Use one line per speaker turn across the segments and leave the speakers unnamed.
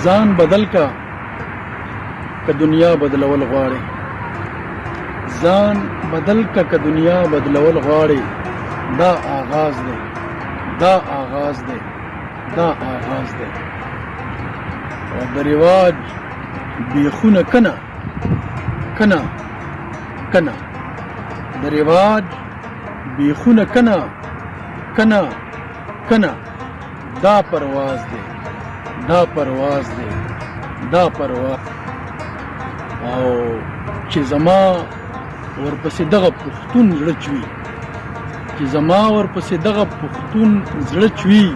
ځان بدل کا که دنیا بدلول غواړي، ځان بدل کا که دنیا بدلول غواړي. دا آغاز دی، دا آغاز دی، دا آغاز دی. او د رواج بیخونه کنه کنه کنه، د رواج بیخونه کنه کنه کنه. دا پرواز دی، دا پرواز دی، دا پرواز. او چې زما ورپسې دغه پښتون زړه چوي، چې زما ورپسې دغه پښتون زړه چوي،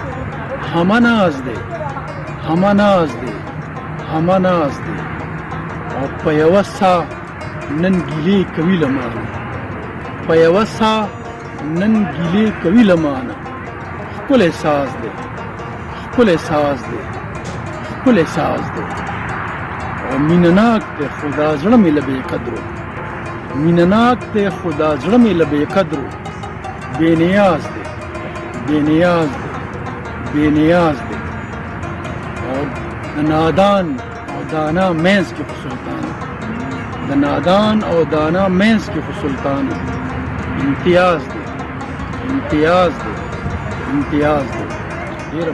همه ناز دی، همه ناز دی، همه ناز دی. او په یوه ساه نن ګیلې کوي له مانه، په یوه ساه نن ګیلې کوي له مانه. ښکلی ساز دی، ښکلی ساز دی، ښکلی ساز دی. او مینه ناک دی خو دا زړه مې له بې قدرو، مینه ناک دی خو دا زړه مې له بې قدرو. بې نیاز دی، بې نیاز دی، بې نیاز دی. او د نادان او دانا منځ کې خو سلطان، د نادان او دانا منځ کې خو سلطان. امتیاز دی، امتیاز دی، امتیاز دی. ډېره